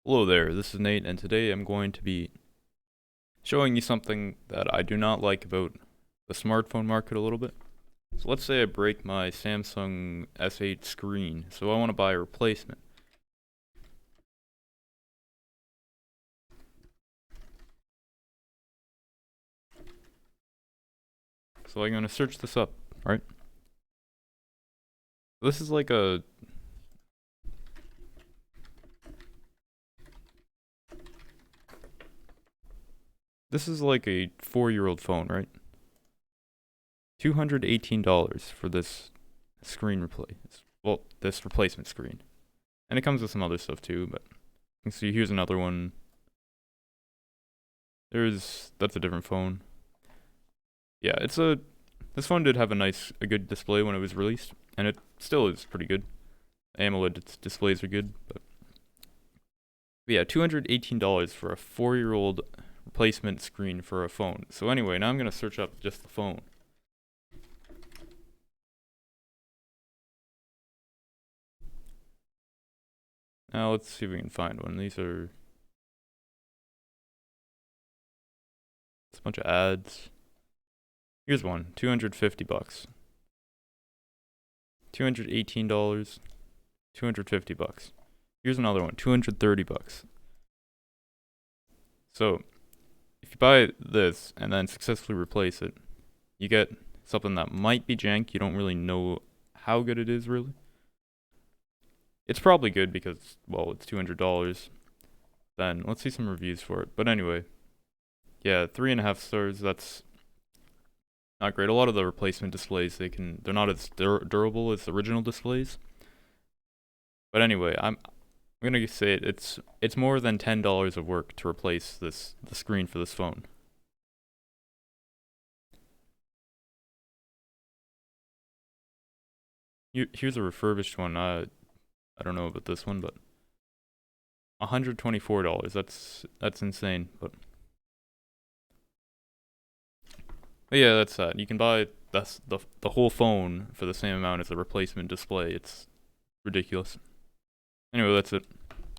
Hello there, this is Nate, and today I'm going to be showing you something that I do not like about the smartphone market a little bit. So let's say I break my Samsung S8 screen, so I want to buy a replacement. So I'm going to search this up, right? This is like a... This is like a 4-year-old phone, right? $218 for this screen replace. Well, this replacement screen. And it comes with some other stuff too, but you can see here's another one. That's a different phone. Yeah, this phone did have a good display when it was released, and it still is pretty good. AMOLED displays are good, but yeah, $218 for a 4-year-old replacement screen for a phone. So anyway, now I'm gonna search up just the phone. Now let's see if we can find one. It's a bunch of ads. Here's one, 250 bucks. $218, 250 bucks. Here's another one, 230 bucks. So, if you buy this and then successfully replace it, you get something that might be jank. You don't really know how good it is, really. It's probably good because, well, it's $200. Then, let's see some reviews for it. But anyway, yeah, 3.5 stars, that's not great. A lot of the replacement displays, they're not as durable as the original displays. But anyway, I'm gonna say it's more than $10 of work to replace the screen for this phone. Here's a refurbished one. I don't know about this one, but $124. That's insane. But yeah, that's that. You can buy the whole phone for the same amount as a replacement display. It's ridiculous. Anyway, that's it.